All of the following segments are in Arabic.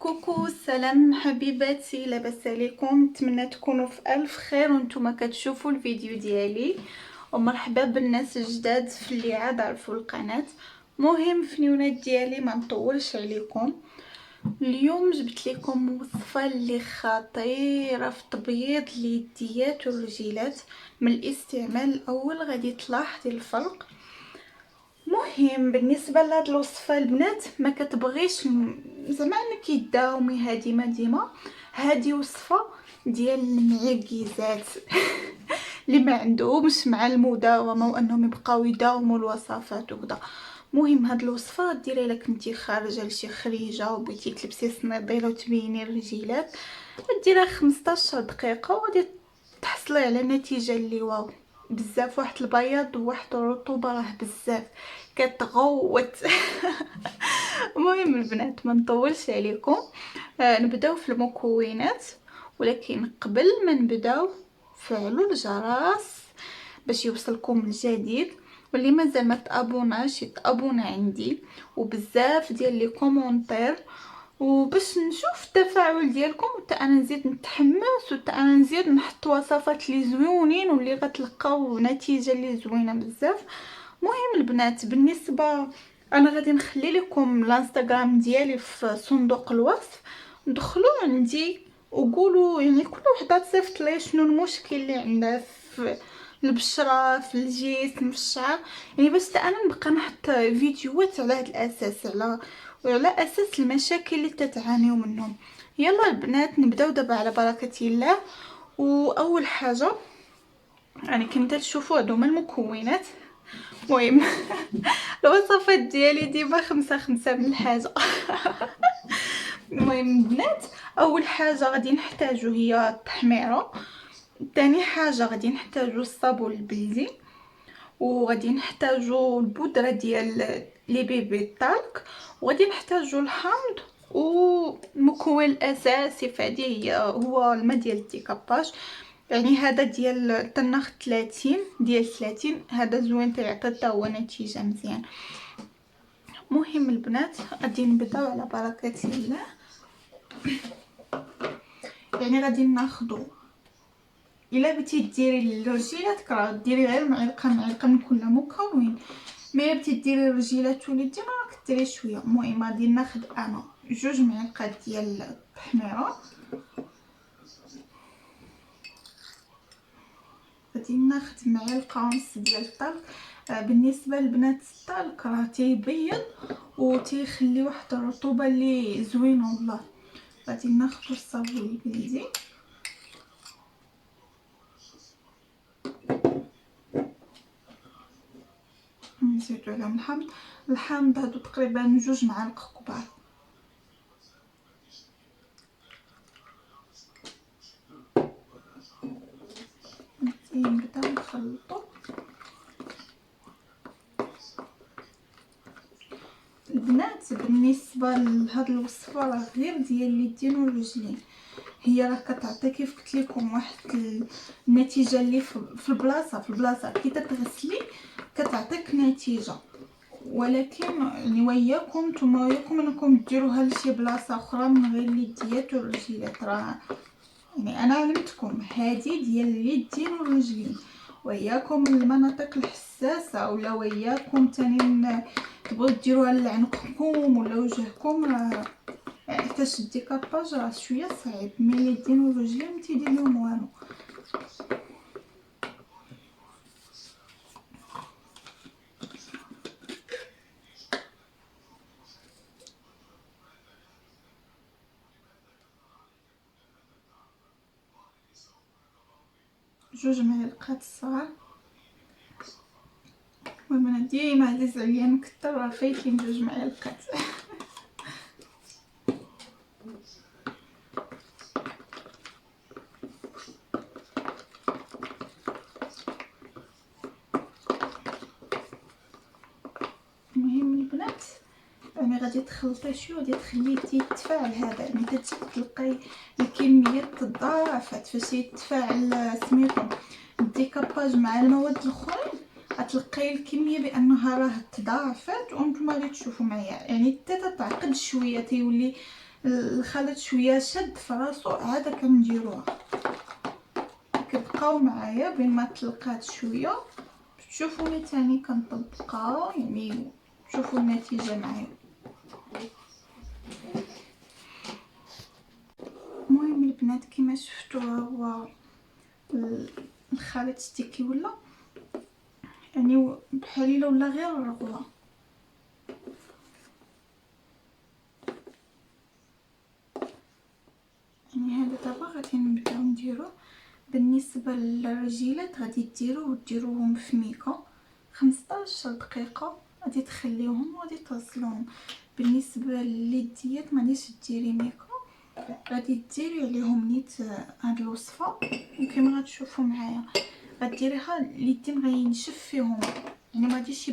كوكو، السلام حبيباتي، لاباس عليكم؟ نتمنى تكونوا في الف خير وانتم كتشوفوا الفيديو ديالي. ومرحبا بالناس الجداد في اللي عاد عرفوا القناه. مهم فنيونات ديالي ما نطولش عليكم. اليوم جبت لكم وصفه اللي خطيره في تبييض اليديات والرجيلات. من الاستعمال الاول غادي تلاحظي الفرق. مهم بالنسبه لهاد الوصفه البنات ما كتبغيش زعما انك يداومي هادي ما ديما. هادي وصفه ديال المعكيزات اللي ما عندهمش مع المداومه وانهم يبقاو يداوموا الوصفات وكذا. مهم هاد الوصفه ديريها الا كنتي خارجه لشي خريجه وبغيتي تلبسي صنيديله وتبيني الرجيلات. ديرها 15 دقيقه وغادي تحصلي على نتيجه اللي واو بزاف. واحد البياض وواحد الرطوبه راه بزاف كتغوت. المهم البنات ما نطولش عليكم. نبداو في المكونات، ولكن قبل ما نبداو فعلوا الجرس باش يوصلكم الجديد. واللي مازال ما تابوناش يتابونا عندي، وبزاف ديال لي كومونتير وباش نشوف التفاعل ديالكم، وحتى انا نزيد نتحمس، وحتى انا نزيد نحط وصفات لي زويونين واللي غتلقاو نتيجه اللي زوينه بزاف. مهم البنات بالنسبه انا غادي نخلي لكم الانستغرام ديالي في صندوق الوصف. دخلوا عندي وقولوا يعني كل وحده تصيفط لي شنو المشكل اللي عندها في البشره، في الجسم، في الشعر. يعني بس انا نبقى نحط فيديوهات على هذا الاساس، وعلى اساس المشاكل اللي تتعانيوا منهم. يلا البنات نبداو دابا على بركه الله. واول حاجه يعني كنت تشوفوا هادوما المكونات. المهم الوصفات ديالي ديما 5 من الحاجه. المهم البنات اول حاجه غادي نحتاجو هي التحميره. تاني حاجه غادي نحتاجو الصابون البلدي، وغادي نحتاجو البودره ديال لي بيبي طالك، وغادي نحتاجو الحامض. والمكون الاساسي فهادي هو الماء ديال الديكاباج. يعني هذا ديال تناخد 30 ديال 30، هذا زوين تيعطي حتى هو نتيجه مزيان. مهم البنات غادي نبداو على بركه الله. يعني غادي ناخدو الا بغيتي ديري الرجيلات راه ديري غير معلقه من كل مكون. ما الا بغيتي ديري الرجيلات واليدين راك ديري شويه. المهم غادي ناخد انا 2 معالق ديال التحميره. غادي ناخد 1.5 معلقه ديال الطلق. بالنسبه للبنات الطلق راه تيبيض وتيخلي واحد الرطوبه اللي زوينه والله. غادي ناخدو الصابون البلدي، نزيدو عليهم الحامض هادو تقريبا 2 معالق كبار. نبداو نخلطو. البنات بالنسبه لهاد الوصفه راه غير ديال اليدين والرجلين، هي راه كتعطي كيف قلت لكم واحد النتيجه اللي في البلاصه كي تتغسلي كتعطيك نتيجه. ولكن يعني وياكم نتوما وياكم انكم ديروها لشي بلاصه اخرى من غير اليديات والرجليات. راه يعني انا علمتكم هذه ديال اليدين والرجلين، وياكم المناطق الحساسه ولا وياكم تاني تبغيو ديروها لعنقكم ولا وجهكم. راه حتى الديكاباج راه شويه صعيب، مي اليدين والرجلين متيدير لهم والو. جوج معلقات صغار. المهم انا ديما عزيز عليا نكتر، راه فايتين 2 معلقات. المهم البنات يعني غادي تخلطي شويه وغادي تخليه يتفاعل هذا، يعني تلقاي الكميه تضاعفت فاش يتفاعل سميتو الديكاباج مع المواد الاخرين. غتلقاي الكميه بانها راه تضاعفت وانتم غادي تشوفوا معايا يعني حتى تتعقد شويه، تيولي الخليط شويه شد فراسو عاد كنديروها. كتبقاو معايا بين ما تلقات شويه. تشوفوني تاني كنطبقها، يعني تشوفوا النتيجه معايا. المهم البنات كما شفتوا هو الخليط ستيكي ولا يعني بحال ولا غير الرغوه. يعني هذا دابا غادي نبداو نديرو. بالنسبه للرجيلات غادي ديروهم في ميكا 15 دقيقه، غادي تخليوهم وغادي تغسلوهم. بالنسبه لليديات ما غاديش ديري ميكا، غادي ديري عليهم نيت هاد الوصفه. وكما غتشوفوا معايا غديريها اليدين غينشف فيهم، يعني ما غاديش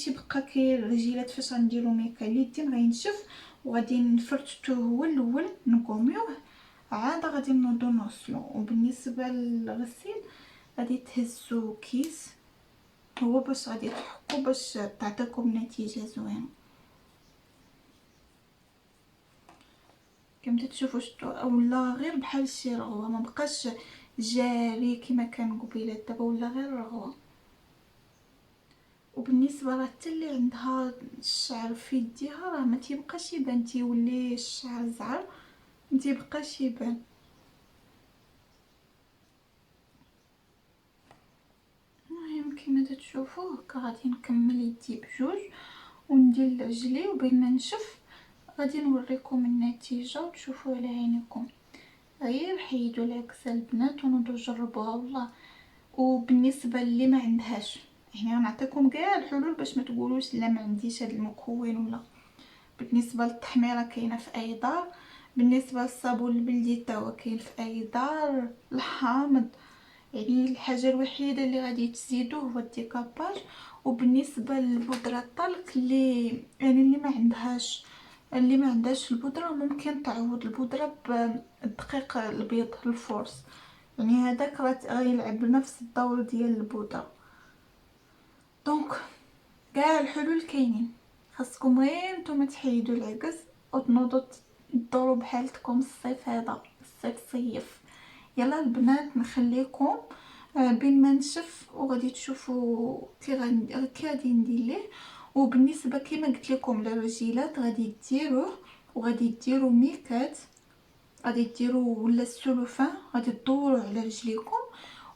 يبقى كي الرجيلات فاش غنديرو ميكا اليدين غينشف. وغادي نفرتو هو الاول نقوميوه، عاد غادي نوضو نغسلو. وبالنسبه للغسيل غادي تهزو كيس هو باش غادي تحكو باش تعطيكم نتيجه زوينه. كما تشوفوا شتو ولا غير بحال شي رغوه، ما بقاش جاري كما كان قبيله، دابا ولا غير رغوه. وبالنسبه راه حتى اللي عندها الشعر في يديها راه ما تيبقاش يبان، تيولي الشعر زعر ما تيبقاش يبان. المهم كما تشوفوا هكا غادي نكمل يدي بجوج وندير رجلي، وبين ما نشف غادي نوريكم النتيجه وتشوفوا على عينيكم. غير حيدوا العكسه البنات ونوضوا جربوها والله. وبالنسبه اللي ما عندهاش، يعني غنعطيكم كاع الحلول باش ما تقولوش لا ما عنديش هذا المكون ولا. بالنسبه للتحميره كاينه في اي دار، بالنسبه للصابون البلدي حتى هو كاين في اي دار، الحامض. يعني الحاجه الوحيده اللي غادي تزيدوه هو الديكاباج. وبالنسبه للبودره الطلق اللي يعني اللي ما عندهاش البودره ممكن تعوض البودره بالدقيق البيض الفورس، يعني هذاك راه غيلعب بنفس الدور ديال البودره. دونك كاع الحلول كاينين، خاصكم غير نتوما تحيدوا العكس وتنوضوا تدوروا بحالتكم. الصيف هذا الصيف صيف. يلا البنات نخليكم بين ما نشف وغادي تشوفوا كي غادي ندير ليه. وبالنسبه كما قلت لكم للرجيلات غادي ديروه وغادي ديروا ميكات، غادي ديروا ولا السلوفان غادي تدوروا على رجليكم.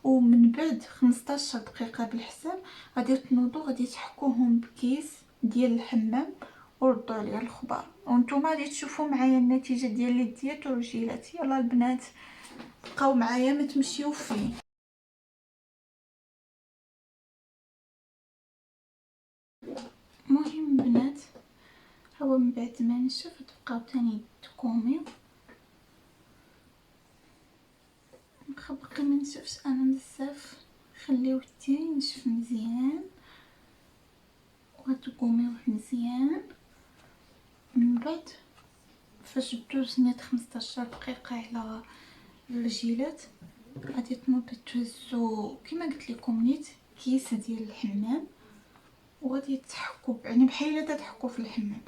ومن بعد 15 دقيقه بالحساب غادي تنوضوا غادي تحكوهم بكيس ديال الحمام وردوا عليه الخبار. وانتم غادي تشوفوا معايا النتيجه ديال اليديات والرجيلات. يلا البنات بقاو معايا ما تمشيو فين. المهم بنات هو من بعد ما نشف تبقاو تاني تقومي. باقي ما نشفش انا بزاف، خليوه حتى ينشف مزيان وغتقوميوه مزيان. من بعد فاش دوز نيت 15 دقيقه على الرجيلات غادي تنوضوا تهزوا كما قلت لكم نيت كيس ديال الحمام وغادي تحكوا يعني بحال تحكوا في الحمام.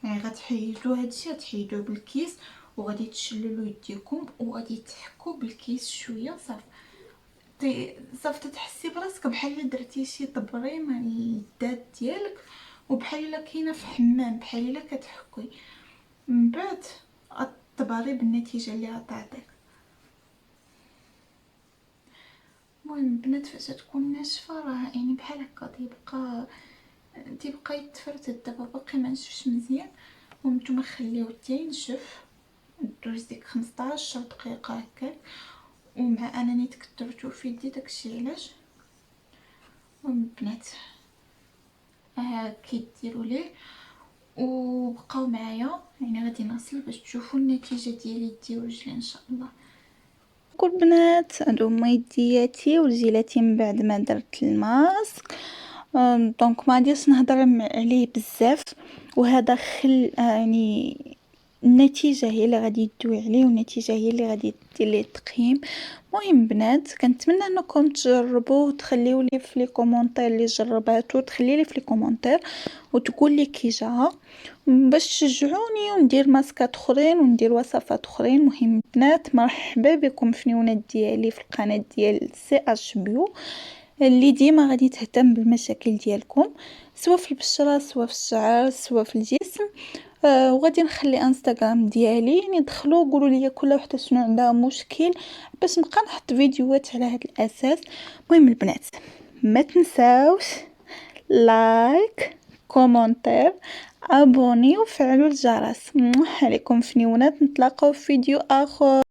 يعني غتحيدوا هادشي غتحيدوه بالكيس وغادي تشللوا يديكم وغادي تحكوا بالكيس شويه صافي تحسي براسك بحال درتي شي طبريم على اليدات ديالك وبحال كاينه في حمام بحال كتحكي. من بعد غتباري بالنتيجه اللي غتعطيك. المهم البنات فاش تكون ناشفه راه يعني بحال هكا تيبقى يتفرتد. دابا باقي ما نشفش مزيان وانتم خليوه حتى ينشف دوز ديك 15 دقيقه هكاك. ومع انني تكثرتو في يدي داكشي علاش. البنات كيديروا ليه وبقاو معايا يعني غادي نغسل باش تشوفوا النتيجه ديال يدي ورجلي ان شاء الله. كل بنات هادو هما يدياتي ورجلاتي من بعد ما درت الماسك. دونك ما غاديش نهضر عليه بزاف. وهذا خل يعني النتيجة هي اللي غادي تدوي عليه، والنتيجة هي اللي غادي دير ليه التقييم. المهم بنات كنتمنى انكم تجربوه وتخليو لي في لي كومونتير اللي جرباتو، تخلي لي في لي كومونتير وتقول لي كي جا باش تشجعوني وندير ماسكات اخرين وندير وصفات اخرين. مهم بنات مرحبا بكم في نيونات ديالي في القناه ديال سي اش بيو اللي ديما غادي تهتم بالمشاكل ديالكم، سواء في البشره سواء في الشعر سواء في الجسم. وغادي نخلي انستغرام ديالي، يعني دخلوا قولوا لي كل وحده شنو عندها مشكل باش نبقى نحط فيديوهات على هذا الاساس. المهم البنات ما تنساوش لايك كومنتير ابوني وفعلوا الجرس. عليكم في نيونات، نتلاقاو في فيديو اخر.